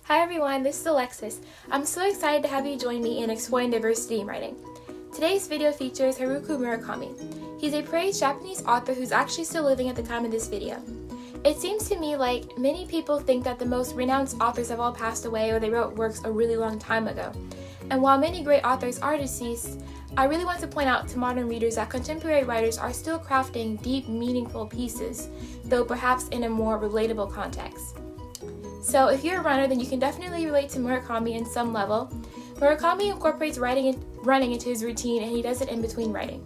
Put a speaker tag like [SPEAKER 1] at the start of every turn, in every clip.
[SPEAKER 1] Hi everyone, this is Alexis. I'm so excited to have you join me in exploring diversity in writing. Today's video features Haruki Murakami. He's a praised Japanese author who's actually still living at the time of this video. It seems to me like many people think that the most renowned authors have all passed away or they wrote works a really long time ago. And while many great authors are deceased, I really want to point out to modern readers that contemporary writers are still crafting deep, meaningful pieces, though perhaps in a more relatable context. So if you're a runner, then you can definitely relate to Murakami in some level. Murakami incorporates running into his routine, and he does it in between writing.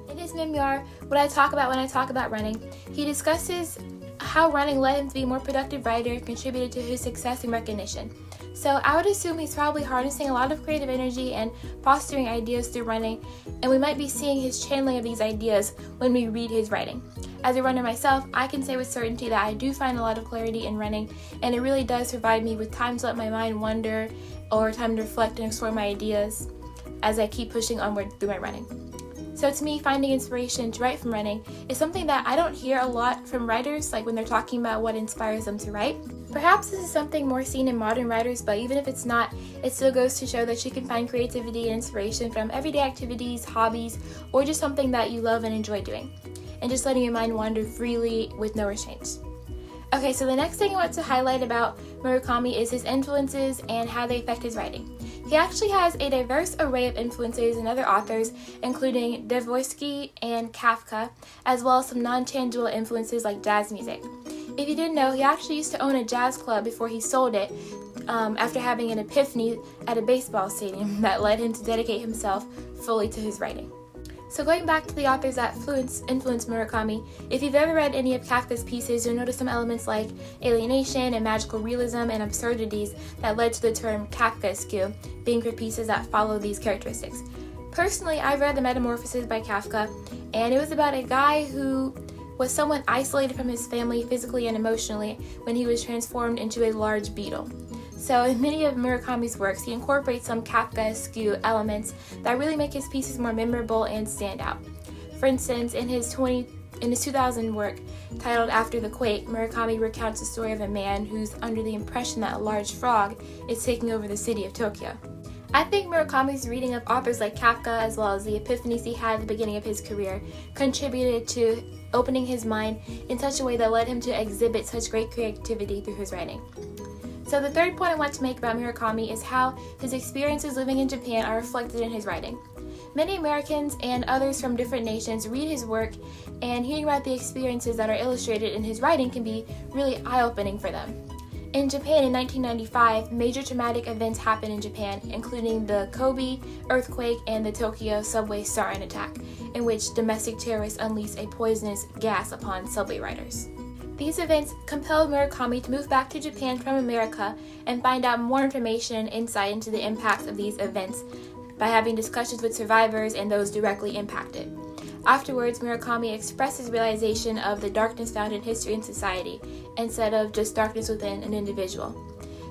[SPEAKER 1] In his memoir, What I Talk About When I Talk About Running, he discusses how running led him to be a more productive writer and contributed to his success and recognition. So I would assume he's probably harnessing a lot of creative energy and fostering ideas through running, and we might be seeing his channeling of these ideas when we read his writing. As a runner myself, I can say with certainty that I do find a lot of clarity in running, and it really does provide me with time to let my mind wander or time to reflect and explore my ideas as I keep pushing onward through my running. So to me, finding inspiration to write from running is something that I don't hear a lot from writers, like when they're talking about what inspires them to write. Perhaps this is something more seen in modern writers, but even if it's not, it still goes to show that you can find creativity and inspiration from everyday activities, hobbies, or just something that you love and enjoy doing, and just letting your mind wander freely with no restraints. Okay, so the next thing I want to highlight about Murakami is his influences and how they affect his writing. He actually has a diverse array of influences in other authors, including Dostoevsky and Kafka, as well as some non-tangible influences like jazz music. If you didn't know, he actually used to own a jazz club before he sold it, after having an epiphany at a baseball stadium that led him to dedicate himself fully to his writing. So going back to the authors that influenced Murakami, if you've ever read any of Kafka's pieces, you'll notice some elements like alienation and magical realism and absurdities that led to the term Kafkaesque, being for pieces that follow these characteristics. Personally, I've read The Metamorphoses by Kafka, and it was about a guy who was somewhat isolated from his family physically and emotionally when he was transformed into a large beetle. So in many of Murakami's works, he incorporates some Kafkaesque elements that really make his pieces more memorable and stand out. For instance, in his 2000 work titled After the Quake, Murakami recounts the story of a man who's under the impression that a large frog is taking over the city of Tokyo. I think Murakami's reading of authors like Kafka, as well as the epiphanies he had at the beginning of his career, contributed to opening his mind in such a way that led him to exhibit such great creativity through his writing. So the third point I want to make about Murakami is how his experiences living in Japan are reflected in his writing. Many Americans and others from different nations read his work, and hearing about the experiences that are illustrated in his writing can be really eye-opening for them. In Japan in 1995, major traumatic events happened in Japan, including the Kobe earthquake and the Tokyo subway sarin attack, in which domestic terrorists unleashed a poisonous gas upon subway riders. These events compelled Murakami to move back to Japan from America and find out more information and insight into the impacts of these events by having discussions with survivors and those directly impacted. Afterwards, Murakami expressed his realization of the darkness found in history and society, instead of just darkness within an individual.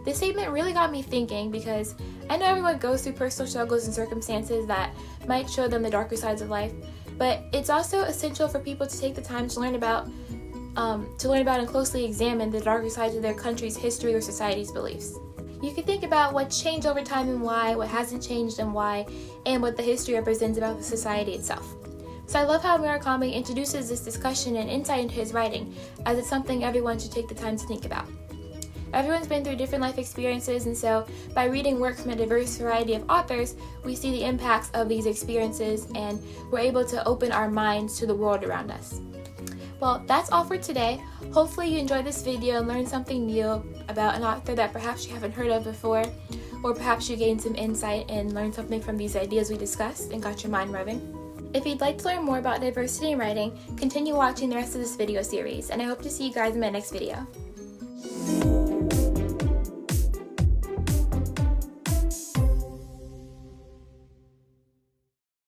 [SPEAKER 1] This statement really got me thinking, because I know everyone goes through personal struggles and circumstances that might show them the darker sides of life, but it's also essential for people to take the time to learn about and closely examine the darker sides of their country's history or society's beliefs. You can think about what's changed over time and why, what hasn't changed and why, and what the history represents about the society itself. So I love how Murakami introduces this discussion and insight into his writing, as it's something everyone should take the time to think about. Everyone's been through different life experiences, and so by reading work from a diverse variety of authors, we see the impacts of these experiences, and we're able to open our minds to the world around us. Well, that's all for today. Hopefully you enjoyed this video and learned something new about an author that perhaps you haven't heard of before, or perhaps you gained some insight and learned something from these ideas we discussed and got your mind moving. If you'd like to learn more about diversity in writing, continue watching the rest of this video series, and I hope to see you guys in my next video.